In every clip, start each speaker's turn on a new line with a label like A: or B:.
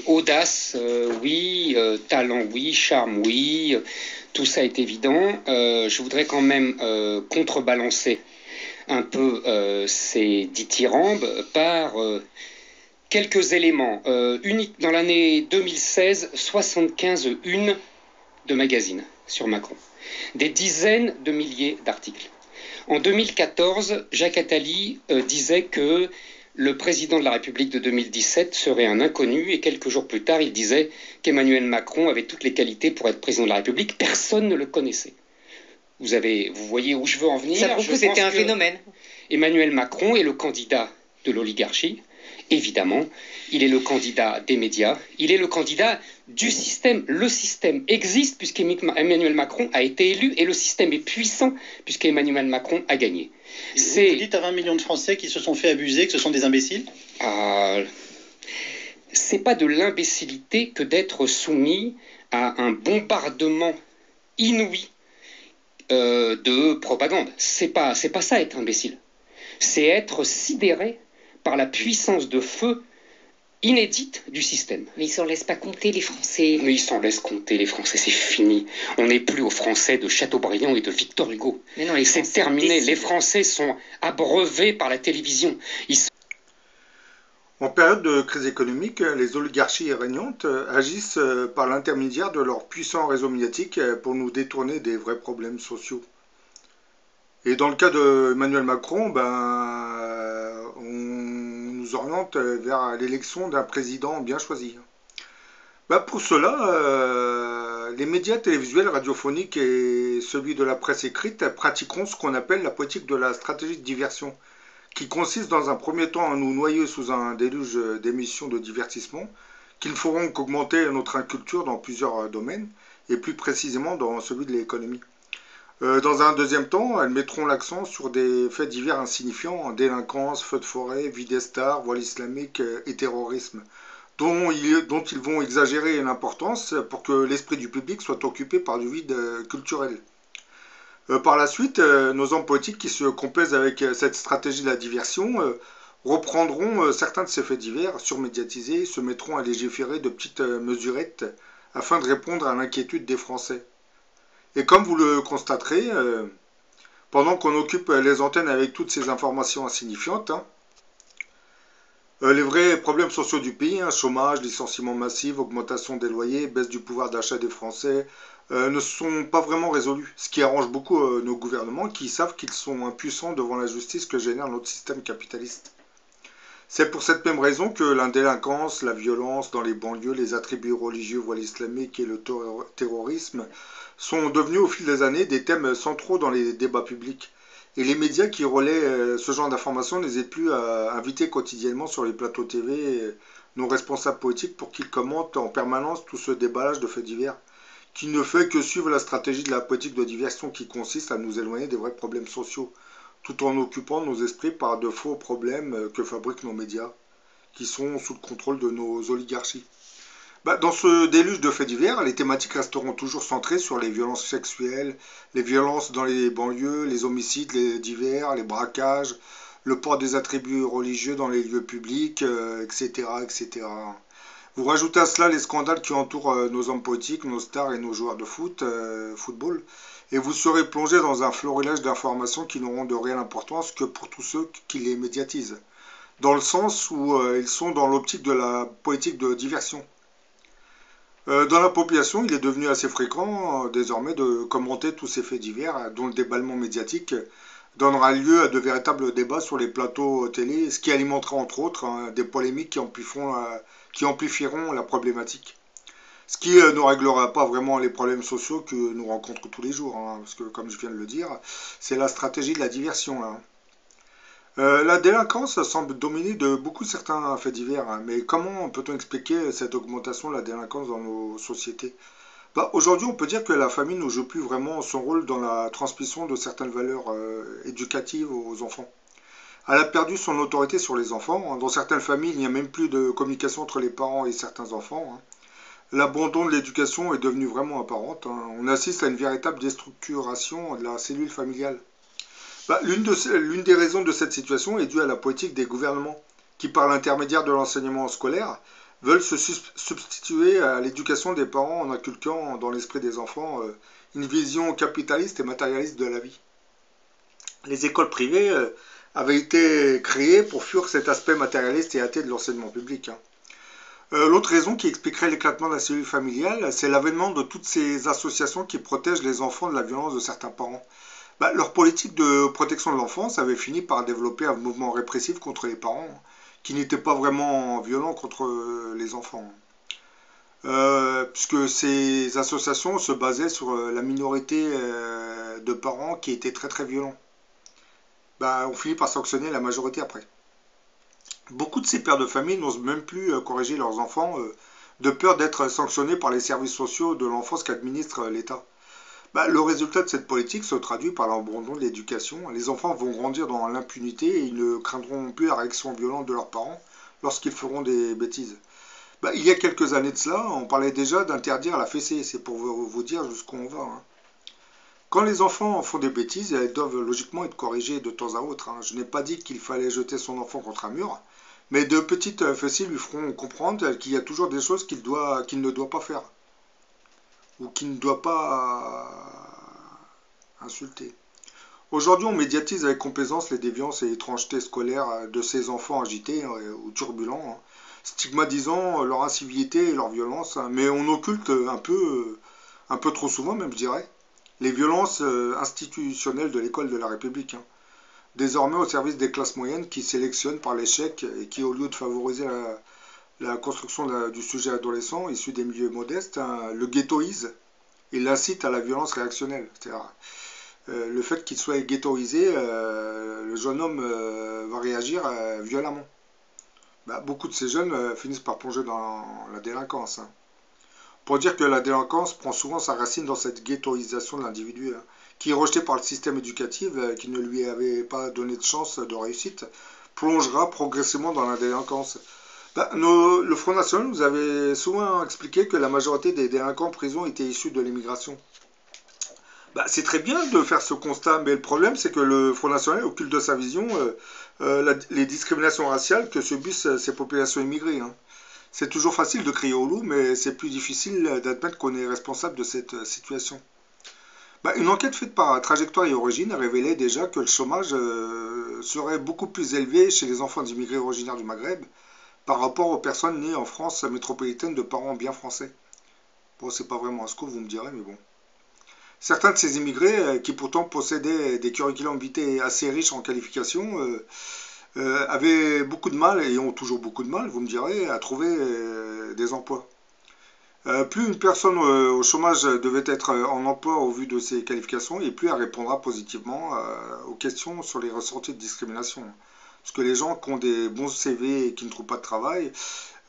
A: Audace, oui, talent, oui, charme, oui, tout ça est évident. Je voudrais quand même contrebalancer un peu ces dithyrambes par quelques éléments. Dans l'année 2016, 75 une de magazines sur Macron, des dizaines de milliers d'articles. En 2014, Jacques Attali disait que le président de la République de 2017 serait un inconnu, et quelques jours plus tard, il disait qu'Emmanuel Macron avait toutes les qualités pour être président de la République. Personne ne le connaissait. Vous voyez où je veux en venir.
B: Ça prouve que c'était un phénomène.
A: Emmanuel Macron est le candidat de l'oligarchie. Évidemment, il est le candidat des médias, il est le candidat du système. Le système existe puisqu'Emmanuel Macron a été élu, et le système est puissant puisqu'Emmanuel Macron a gagné.
C: Vous dites à 20 millions de Français qui se sont fait abuser que ce sont des imbéciles?
A: C'est pas de l'imbécilité que d'être soumis à un bombardement inouï de propagande. C'est pas ça être imbécile. C'est être sidéré par la puissance de feu inédite du système.
B: Mais ils s'en laissent pas compter, les Français.
A: Mais ils s'en laissent compter, les Français, c'est fini. On n'est plus aux Français de Chateaubriand et de Victor Hugo.
B: Mais non,
A: c'est terminé. Les Français sont abreuvés par la télévision.
D: En période de crise économique, les oligarchies régnantes agissent par l'intermédiaire de leurs puissants réseaux médiatiques pour nous détourner des vrais problèmes sociaux. Et dans le cas d'Emmanuel Macron, on nous oriente vers l'élection d'un président bien choisi. Pour cela, les médias télévisuels, radiophoniques et celui de la presse écrite pratiqueront ce qu'on appelle la politique de la stratégie de diversion, qui consiste dans un premier temps à nous noyer sous un déluge d'émissions de divertissement, qui ne feront qu'augmenter notre inculture dans plusieurs domaines, et plus précisément dans celui de l'économie. Dans un deuxième temps, elles mettront l'accent sur des faits divers insignifiants, délinquance, feux de forêt, vie des stars, voile islamique et terrorisme, dont ils vont exagérer l'importance pour que l'esprit du public soit occupé par du vide culturel. Par la suite, nos hommes politiques qui se complaisent avec cette stratégie de la diversion reprendront certains de ces faits divers surmédiatisés, se mettront à légiférer de petites mesurettes afin de répondre à l'inquiétude des Français. Et comme vous le constaterez, pendant qu'on occupe les antennes avec toutes ces informations insignifiantes, les vrais problèmes sociaux du pays, chômage, licenciement massif, augmentation des loyers, baisse du pouvoir d'achat des Français, ne sont pas vraiment résolus. Ce qui arrange beaucoup nos gouvernements qui savent qu'ils sont impuissants devant la justice que génère notre système capitaliste. C'est pour cette même raison que la délinquance, la violence dans les banlieues, les attributs religieux, voile islamique et le terrorisme sont devenus au fil des années des thèmes centraux dans les débats publics. Et les médias qui relaient ce genre d'informations n'hésitent plus à inviter quotidiennement sur les plateaux TV nos responsables politiques pour qu'ils commentent en permanence tout ce déballage de faits divers, qui ne fait que suivre la stratégie de la politique de diversion qui consiste à nous éloigner des vrais problèmes sociaux, tout en occupant nos esprits par de faux problèmes que fabriquent nos médias, qui sont sous le contrôle de nos oligarchies. Dans ce déluge de faits divers, les thématiques resteront toujours centrées sur les violences sexuelles, les violences dans les banlieues, les homicides, les divers, les braquages, le port des attributs religieux dans les lieux publics, etc., etc. Vous rajoutez à cela les scandales qui entourent nos hommes politiques, nos stars et nos joueurs de football, et vous serez plongé dans un florilège d'informations qui n'auront de réelle importance que pour tous ceux qui les médiatisent, dans le sens où ils sont dans l'optique de la politique de diversion. Dans la population, il est devenu assez fréquent désormais de commenter tous ces faits divers, dont le déballement médiatique donnera lieu à de véritables débats sur les plateaux télé, ce qui alimentera entre autres des polémiques qui amplifieront la problématique. Ce qui ne réglera pas vraiment les problèmes sociaux que nous rencontrons tous les jours, parce que comme je viens de le dire, c'est la stratégie de la diversion. La délinquance semble dominer de beaucoup certains faits divers, mais comment peut-on expliquer cette augmentation de la délinquance dans nos sociétés? Aujourd'hui, on peut dire que la famille ne joue plus vraiment son rôle dans la transmission de certaines valeurs éducatives aux enfants. Elle a perdu son autorité sur les enfants. Dans certaines familles, il n'y a même plus de communication entre les parents et certains enfants. L'abandon de l'éducation est devenu vraiment apparent. On assiste à une véritable déstructuration de la cellule familiale. L'une des raisons de cette situation est due à la politique des gouvernements, qui par l'intermédiaire de l'enseignement scolaire veulent se substituer à l'éducation des parents en inculquant dans l'esprit des enfants une vision capitaliste et matérialiste de la vie. Les écoles privées avaient été créées pour fuir cet aspect matérialiste et athée de l'enseignement public. L'autre raison qui expliquerait l'éclatement de la cellule familiale, c'est l'avènement de toutes ces associations qui protègent les enfants de la violence de certains parents. Leur politique de protection de l'enfance avait fini par développer un mouvement répressif contre les parents, qui n'était pas vraiment violent contre les enfants. Puisque ces associations se basaient sur la minorité de parents qui étaient très très violents. On finit par sanctionner la majorité après. Beaucoup de ces pères de famille n'osent même plus corriger leurs enfants de peur d'être sanctionnés par les services sociaux de l'enfance qu'administre l'État. Le résultat de cette politique se traduit par l'abandon de l'éducation. Les enfants vont grandir dans l'impunité et ils ne craindront plus la réaction violente de leurs parents lorsqu'ils feront des bêtises. Il y a quelques années de cela, on parlait déjà d'interdire la fessée, c'est pour vous dire jusqu'où on va. Quand les enfants font des bêtises, elles doivent logiquement être corrigées de temps à autre. Je n'ai pas dit qu'il fallait jeter son enfant contre un mur, mais de petites fessées lui feront comprendre qu'il y a toujours des choses qu'il ne doit pas faire, ou qu'il ne doit pas insulter. Aujourd'hui, on médiatise avec complaisance les déviances et étrangetés scolaires de ces enfants agités ou turbulents, stigmatisant leur incivilité et leur violence, mais on occulte un peu trop souvent même, je dirais, les violences institutionnelles de l'école de la République, désormais au service des classes moyennes qui sélectionnent par l'échec et qui, au lieu de favoriser la construction du sujet adolescent issu des milieux modestes, le ghettoise et l'incite à la violence réactionnelle. C'est-à-dire, le fait qu'il soit ghettoisé, le jeune homme va réagir violemment. Beaucoup de ces jeunes finissent par plonger dans la délinquance. Pour dire que la délinquance prend souvent sa racine dans cette ghettoisation de l'individu, qui est rejeté par le système éducatif, qui ne lui avait pas donné de chance de réussite, plongera progressivement dans la délinquance. Le Front National nous avait souvent expliqué que la majorité des délinquants en prison étaient issus de l'immigration. C'est très bien de faire ce constat, mais le problème c'est que le Front National occulte de sa vision les discriminations raciales que subissent ces populations immigrées. C'est toujours facile de crier au loup, mais c'est plus difficile d'admettre qu'on est responsable de cette situation. Une enquête faite par Trajectoire et Origine a révélé déjà que le chômage serait beaucoup plus élevé chez les enfants d'immigrés originaires du Maghreb par rapport aux personnes nées en France métropolitaine de parents bien français. Bon, c'est pas vraiment un scoop, vous me direz, mais bon. Certains de ces immigrés, qui pourtant possédaient des curriculums vitae assez riches en qualifications, avaient beaucoup de mal, et ont toujours beaucoup de mal, vous me direz, à trouver des emplois. Plus une personne au chômage devait être en emploi au vu de ses qualifications, et plus elle répondra positivement aux questions sur les ressorties de discrimination. Parce que les gens qui ont des bons CV et qui ne trouvent pas de travail,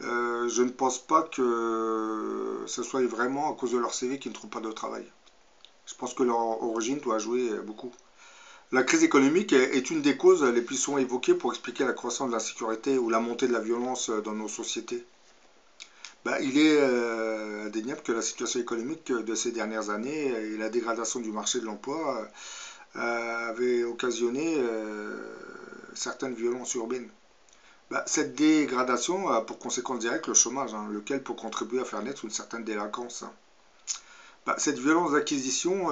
D: je ne pense pas que ce soit vraiment à cause de leur CV qu'ils ne trouvent pas de travail. Je pense que leur origine doit jouer beaucoup. La crise économique est une des causes les plus souvent évoquées pour expliquer la croissance de l'insécurité ou la montée de la violence dans nos sociétés. Il est indéniable que la situation économique de ces dernières années et la dégradation du marché de l'emploi avaient occasionné certaines violences urbaines. Cette dégradation a pour conséquence directe le chômage, lequel peut contribuer à faire naître une certaine délinquance. Cette violence d'acquisition,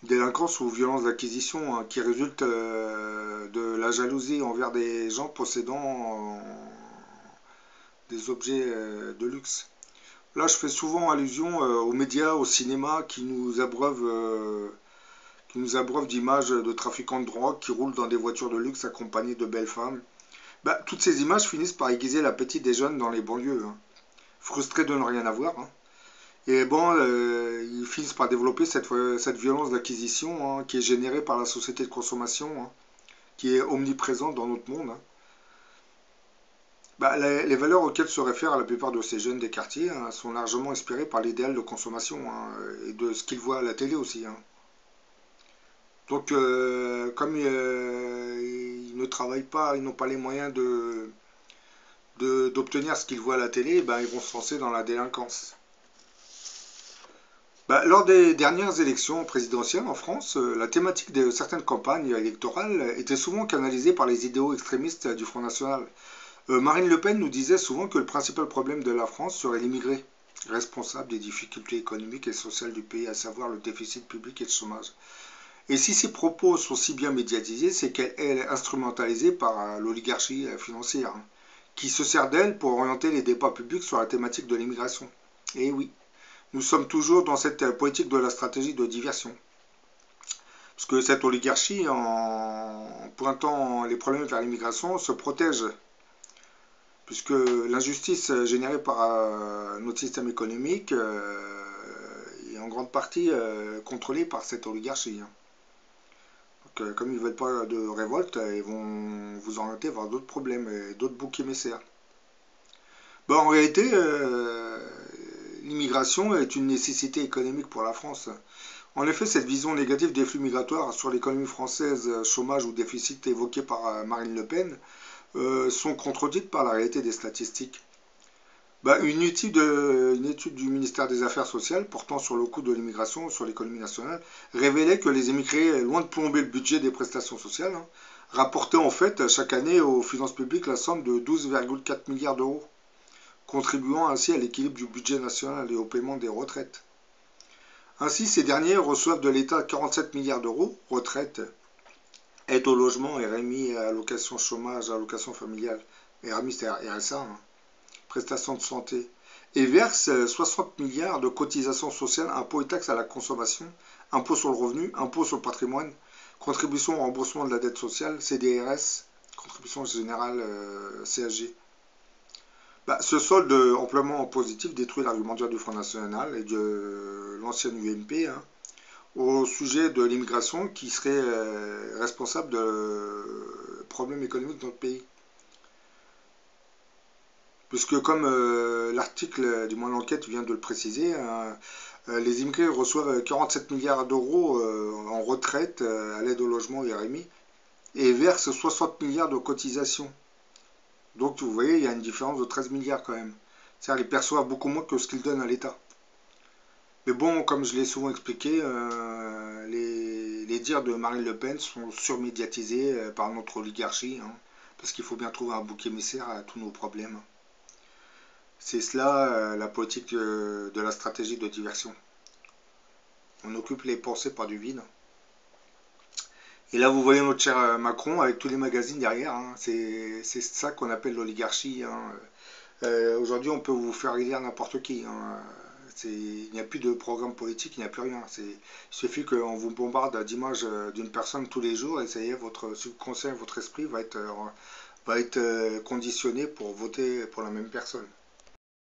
D: délinquance ou violence d'acquisition qui résulte de la jalousie envers des gens possédant des objets de luxe. Là, je fais souvent allusion aux médias, au cinéma qui nous abreuvent d'images de trafiquants de drogue qui roulent dans des voitures de luxe accompagnés de belles femmes. Toutes ces images finissent par aiguiser l'appétit des jeunes dans les banlieues, frustrés de ne rien avoir. Et ils finissent par développer cette violence d'acquisition qui est générée par la société de consommation, qui est omniprésente dans notre monde. Les valeurs auxquelles se réfèrent la plupart de ces jeunes des quartiers sont largement inspirées par l'idéal de consommation et de ce qu'ils voient à la télé aussi. Donc, comme ils ne travaillent pas, ils n'ont pas les moyens d'obtenir ce qu'ils voient à la télé, ils vont se lancer dans la délinquance. Lors des dernières élections présidentielles en France, la thématique de certaines campagnes électorales était souvent canalisée par les idéaux extrémistes du Front National. Marine Le Pen nous disait souvent que le principal problème de la France serait l'immigré, responsable des difficultés économiques et sociales du pays, à savoir le déficit public et le chômage. Et si ces propos sont si bien médiatisés, c'est qu'elle est instrumentalisée par l'oligarchie financière, hein, qui se sert d'elle pour orienter les débats publics sur la thématique de l'immigration. Et oui, nous sommes toujours dans cette politique de la stratégie de diversion. Parce que cette oligarchie, en pointant les problèmes vers l'immigration, se protège. Puisque l'injustice générée par notre système économique est en grande partie contrôlée par cette oligarchie. Donc, comme ils ne veulent pas de révolte, ils vont vous orienter vers d'autres problèmes et d'autres boucs émissaires. Ben, en réalité, l'immigration est une nécessité économique pour la France. En effet, cette vision négative des flux migratoires sur l'économie française, chômage ou déficit évoquée par Marine Le Pen, sont contredites par la réalité des statistiques. Bah, une étude du ministère des Affaires sociales portant sur le coût de l'immigration sur l'économie nationale révélait que les immigrés, loin de plomber le budget des prestations sociales, hein, rapportaient en fait chaque année aux finances publiques la somme de 12,4 milliards d'euros, contribuant ainsi à l'équilibre du budget national et au paiement des retraites. Ainsi, ces derniers reçoivent de l'État 47 milliards d'euros, retraites, aide au logement, RMI, allocation chômage, allocation familiale, RMI c'est RSA, hein, prestations de santé, et versent 60 milliards de cotisations sociales, impôts et taxes à la consommation, impôts sur le revenu, impôts sur le patrimoine, contribution au remboursement de la dette sociale, CDRS, contribution générale CSG. Bah, ce solde amplement positif détruit l'argumentaire du Front National et de l'ancienne UMP, hein, au sujet de l'immigration qui serait responsable de problèmes économiques dans le pays. Puisque comme l'article du moins l'enquête vient de le préciser, les immigrés reçoivent 47 milliards d'euros en retraite à l'aide au logement et RMI et versent 60 milliards de cotisations. Donc vous voyez, il y a une différence de 13 milliards quand même. C'est-à-dire qu'ils perçoivent beaucoup moins que ce qu'ils donnent à l'État. Mais bon, comme je l'ai souvent expliqué, les dires de Marine Le Pen sont surmédiatisés par notre oligarchie, hein, parce qu'il faut bien trouver un bouc émissaire à tous nos problèmes. C'est cela la politique de la stratégie de diversion. On occupe les pensées par du vide. Et là, vous voyez notre cher Macron avec tous les magazines derrière. Hein. C'est ça qu'on appelle l'oligarchie. Hein. Aujourd'hui, on peut vous faire lire n'importe qui. Hein. Il n'y a plus de programme politique, il n'y a plus rien. Il suffit qu'on vous bombarde d'images d'une personne tous les jours et ça y est, votre subconscient, votre esprit va être conditionné pour voter pour la même personne.